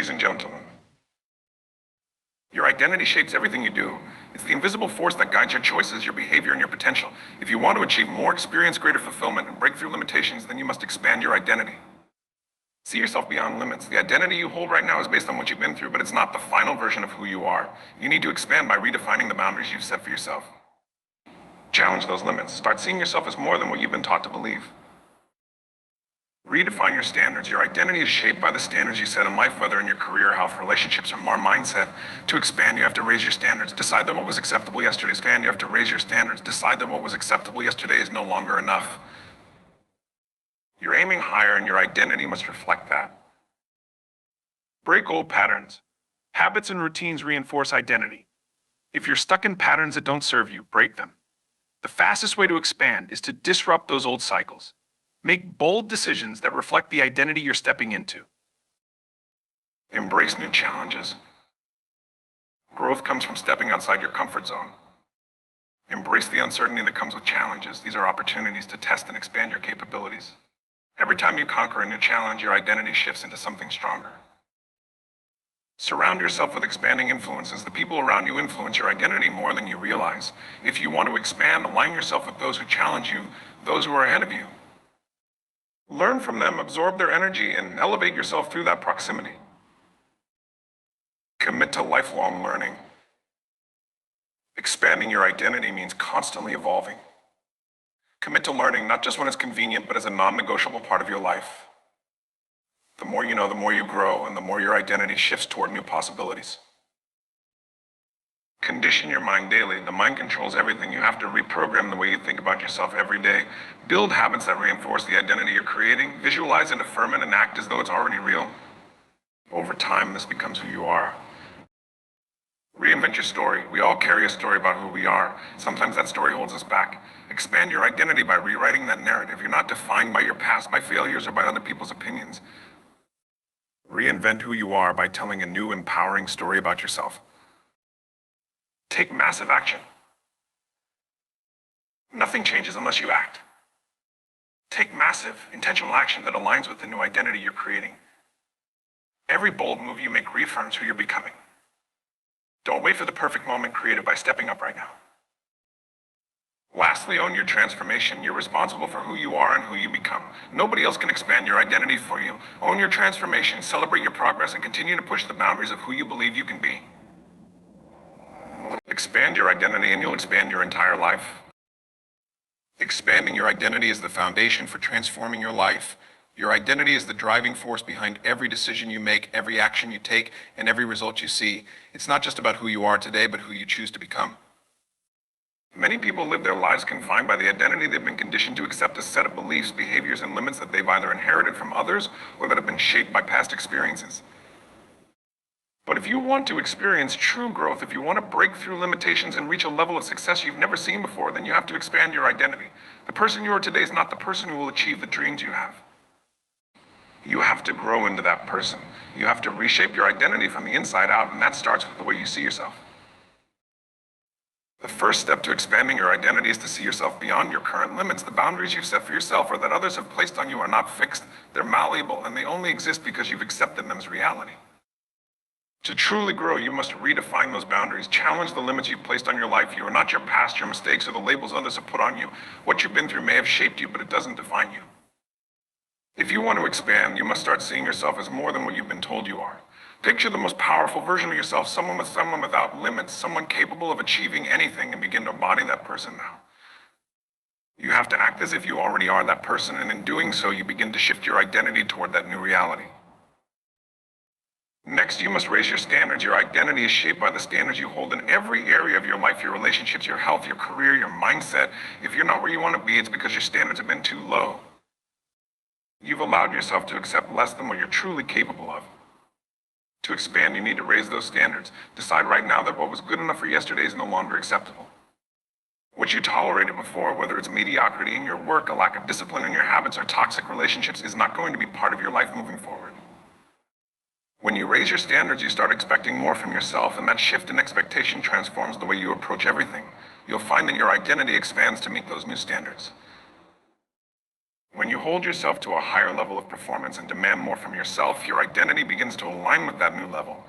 Ladies and gentlemen, your identity shapes everything you do. It's the invisible force that guides your choices, your behavior, and your potential. If you want to achieve more experience, greater fulfillment, and break through limitations, then you must expand your identity. See yourself beyond limits. The identity you hold right now is based on what you've been through, but it's not the final version of who you are. You need to expand by redefining the boundaries you've set for yourself. Challenge those limits. Start seeing yourself as more than what you've been taught to believe. Redefine your standards. Your identity is shaped by the standards you set in life, whether in your career, health, relationships, or more mindset. To expand, you have to raise your standards. Decide that what was acceptable yesterday is fine. You have to raise your standards. Decide that what was acceptable yesterday is no longer enough. You're aiming higher, and your identity must reflect that. Break old patterns. Habits and routines reinforce identity. If you're stuck in patterns that don't serve you, break them. The fastest way to expand is to disrupt those old cycles. Make bold decisions that reflect the identity you're stepping into. Embrace new challenges. Growth comes from stepping outside your comfort zone. Embrace the uncertainty that comes with challenges. These are opportunities to test and expand your capabilities. Every time you conquer a new challenge, your identity shifts into something stronger. Surround yourself with expanding influences. The people around you influence your identity more than you realize. If you want to expand, align yourself with those who challenge you, those who are ahead of you. Learn from them, absorb their energy, and elevate yourself through that proximity. Commit to lifelong learning. Expanding your identity means constantly evolving. Commit to learning, not just when it's convenient, but as a non-negotiable part of your life. The more you know, the more you grow, and the more your identity shifts toward new possibilities. Condition your mind daily. The mind controls everything. You have to reprogram the way you think about yourself every day. Build habits that reinforce the identity you're creating. Visualize it, affirm it, and act as though it's already real. Over time, this becomes who you are. Reinvent your story. We all carry a story about who we are. Sometimes that story holds us back. Expand your identity by rewriting that narrative. You're not defined by your past, by failures, or by other people's opinions. Reinvent who you are by telling a new, empowering story about yourself. Take massive action. Nothing changes unless you act. Take massive, intentional action that aligns with the new identity you're creating. Every bold move you make reaffirms who you're becoming. Don't wait for the perfect moment. Create it by stepping up right now. Lastly, own your transformation. You're responsible for who you are and who you become. Nobody else can expand your identity for you. Own your transformation, celebrate your progress, and continue to push the boundaries of who you believe you can be. Expand your identity and you'll expand your entire life. Expanding your identity is the foundation for transforming your life. Your identity is the driving force behind every decision you make, every action you take, and every result you see. It's not just about who you are today, but who you choose to become. Many people live their lives confined by the identity they've been conditioned to accept, a set of beliefs, behaviors, and limits that they've either inherited from others or that have been shaped by past experiences. But if you want to experience true growth, if you want to break through limitations and reach a level of success you've never seen before, then you have to expand your identity. The person you are today is not the person who will achieve the dreams you have. You have to grow into that person. You have to reshape your identity from the inside out, and that starts with the way you see yourself. The first step to expanding your identity is to see yourself beyond your current limits. The boundaries you've set for yourself or that others have placed on you are not fixed. They're malleable, and they only exist because you've accepted them as reality. To truly grow, you must redefine those boundaries. Challenge the limits you've placed on your life. You are not your past, your mistakes, or the labels others have put on you. What you've been through may have shaped you, but it doesn't define you. If you want to expand, you must start seeing yourself as more than what you've been told you are. Picture the most powerful version of yourself, someone without limits, someone capable of achieving anything, and begin to embody that person now. You have to act as if you already are that person, and in doing so, you begin to shift your identity toward that new reality. Next, you must raise your standards. Your identity is shaped by the standards you hold in every area of your life, your relationships, your health, your career, your mindset. If you're not where you want to be, it's because your standards have been too low. You've allowed yourself to accept less than what you're truly capable of. To expand, you need to raise those standards. Decide right now that what was good enough for yesterday is no longer acceptable. What you tolerated before, whether it's mediocrity in your work, a lack of discipline in your habits, or toxic relationships, is not going to be part of your life moving forward. When you raise your standards, you start expecting more from yourself, and that shift in expectation transforms the way you approach everything. You'll find that your identity expands to meet those new standards. When you hold yourself to a higher level of performance and demand more from yourself, your identity begins to align with that new level.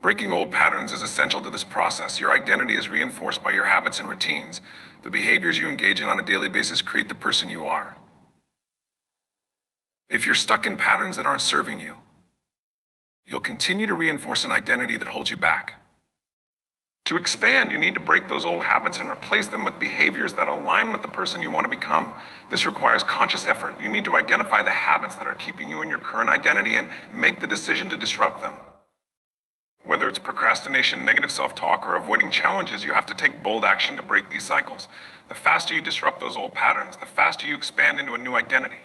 Breaking old patterns is essential to this process. Your identity is reinforced by your habits and routines. The behaviors you engage in on a daily basis create the person you are. If you're stuck in patterns that aren't serving you, you'll continue to reinforce an identity that holds you back. To expand, you need to break those old habits and replace them with behaviors that align with the person you want to become. This requires conscious effort. You need to identify the habits that are keeping you in your current identity and make the decision to disrupt them. Whether it's procrastination, negative self-talk, or avoiding challenges, you have to take bold action to break these cycles. The faster you disrupt those old patterns, the faster you expand into a new identity.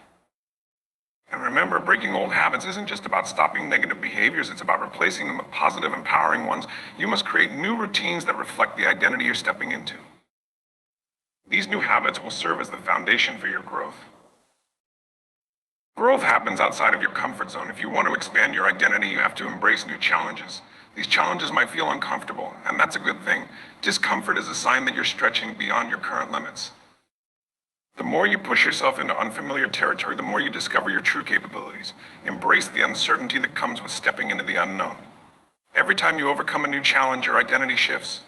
And remember, breaking old habits isn't just about stopping negative behaviors, it's about replacing them with positive, empowering ones. You must create new routines that reflect the identity you're stepping into. These new habits will serve as the foundation for your growth. Growth happens outside of your comfort zone. If you want to expand your identity, you have to embrace new challenges. These challenges might feel uncomfortable, and that's a good thing. Discomfort is a sign that you're stretching beyond your current limits. The more you push yourself into unfamiliar territory, the more you discover your true capabilities. Embrace the uncertainty that comes with stepping into the unknown. Every time you overcome a new challenge, your identity shifts.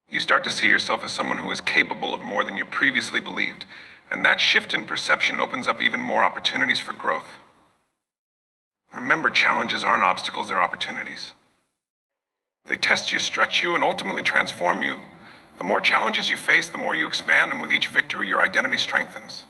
You start to see yourself as someone who is capable of more than you previously believed, and that shift in perception opens up even more opportunities for growth. Remember, challenges aren't obstacles, they're opportunities. They test you, stretch you, and ultimately transform you. The more challenges you face, the more you expand, and with each victory, your identity strengthens.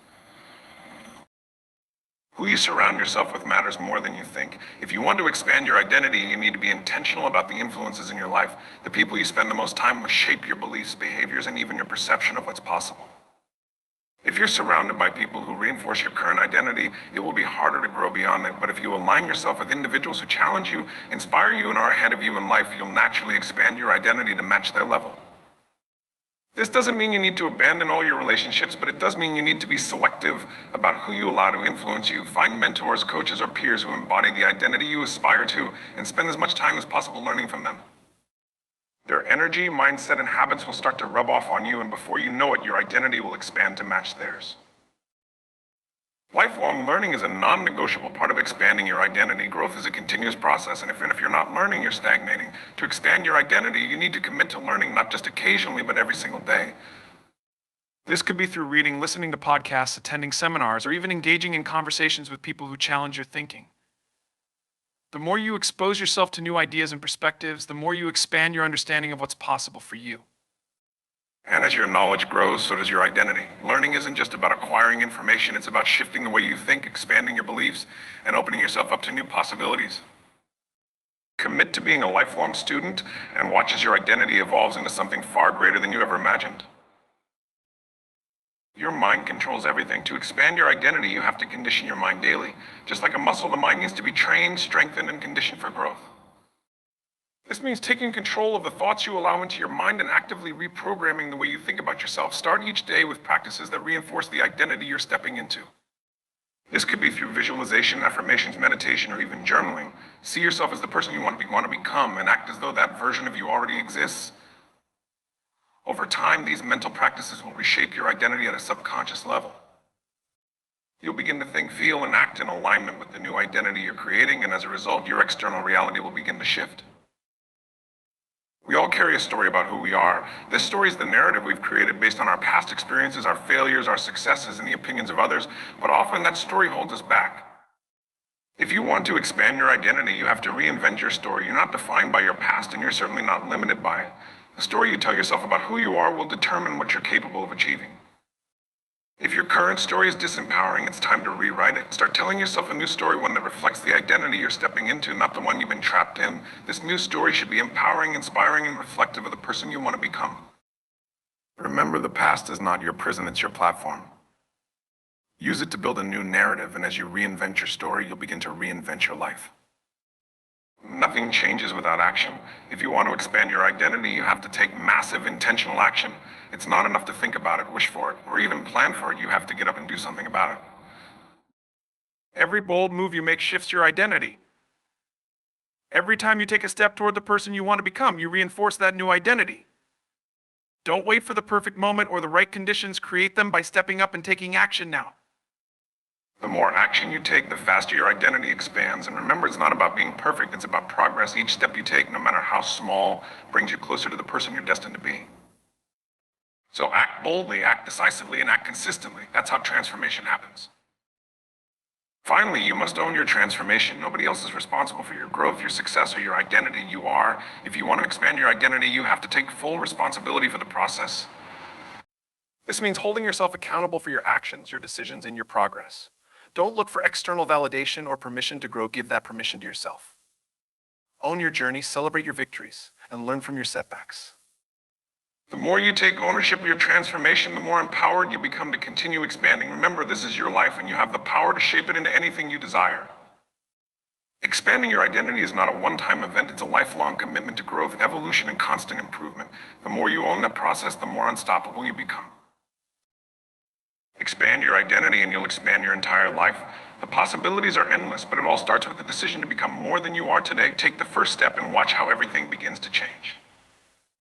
Who you surround yourself with matters more than you think. If you want to expand your identity, you need to be intentional about the influences in your life. The people you spend the most time with shape your beliefs, behaviors, and even your perception of what's possible. If you're surrounded by people who reinforce your current identity, it will be harder to grow beyond it. But if you align yourself with individuals who challenge you, inspire you, and are ahead of you in life, you'll naturally expand your identity to match their level. This doesn't mean you need to abandon all your relationships, but it does mean you need to be selective about who you allow to influence you. Find mentors, coaches, or peers who embody the identity you aspire to, and spend as much time as possible learning from them. Their energy, mindset, and habits will start to rub off on you, and before you know it, your identity will expand to match theirs. Lifelong learning is a non-negotiable part of expanding your identity. Growth is a continuous process, and if you're not learning, you're stagnating. To expand your identity, you need to commit to learning not just occasionally, but every single day. This could be through reading, listening to podcasts, attending seminars, or even engaging in conversations with people who challenge your thinking. The more you expose yourself to new ideas and perspectives, the more you expand your understanding of what's possible for you. And as your knowledge grows, so does your identity. Learning isn't just about acquiring information, it's about shifting the way you think, expanding your beliefs, and opening yourself up to new possibilities. Commit to being a lifelong student and watch as your identity evolves into something far greater than you ever imagined. Your mind controls everything. To expand your identity, you have to condition your mind daily. Just like a muscle, the mind needs to be trained, strengthened, and conditioned for growth. This means taking control of the thoughts you allow into your mind and actively reprogramming the way you think about yourself. Start each day with practices that reinforce the identity you're stepping into. This could be through visualization, affirmations, meditation, or even journaling. See yourself as the person you want to become and act as though that version of you already exists. Over time, these mental practices will reshape your identity at a subconscious level. You'll begin to think, feel, and act in alignment with the new identity you're creating, and as a result, your external reality will begin to shift. We all carry a story about who we are. This story is the narrative we've created based on our past experiences, our failures, our successes, and the opinions of others, but often that story holds us back. If you want to expand your identity, you have to reinvent your story. You're not defined by your past, and you're certainly not limited by it. The story you tell yourself about who you are will determine what you're capable of achieving. If your current story is disempowering, it's time to rewrite it. Start telling yourself a new story, one that reflects the identity you're stepping into, not the one you've been trapped in. This new story should be empowering, inspiring, and reflective of the person you want to become. Remember, the past is not your prison, it's your platform. Use it to build a new narrative, and as you reinvent your story, you'll begin to reinvent your life. Nothing changes without action. If you want to expand your identity, you have to take massive intentional action. It's not enough to think about it, wish for it, or even plan for it. You have to get up and do something about it. Every bold move you make shifts your identity. Every time you take a step toward the person you want to become, you reinforce that new identity. Don't wait for the perfect moment or the right conditions. Create them by stepping up and taking action now. The more action you take, the faster your identity expands. And remember, it's not about being perfect, it's about progress. Each step you take, no matter how small, brings you closer to the person you're destined to be. So act boldly, act decisively, and act consistently. That's how transformation happens. Finally, you must own your transformation. Nobody else is responsible for your growth, your success, or your identity. You are. If you want to expand your identity, you have to take full responsibility for the process. This means holding yourself accountable for your actions, your decisions, and your progress. Don't look for external validation or permission to grow. Give that permission to yourself. Own your journey, celebrate your victories, and learn from your setbacks. The more you take ownership of your transformation, the more empowered you become to continue expanding. Remember, this is your life and you have the power to shape it into anything you desire. Expanding your identity is not a one-time event, it's a lifelong commitment to growth, evolution, and constant improvement. The more you own that process, the more unstoppable you become. Expand your identity and you'll expand your entire life. The possibilities are endless, but it all starts with the decision to become more than you are today. Take the first step and watch how everything begins to change.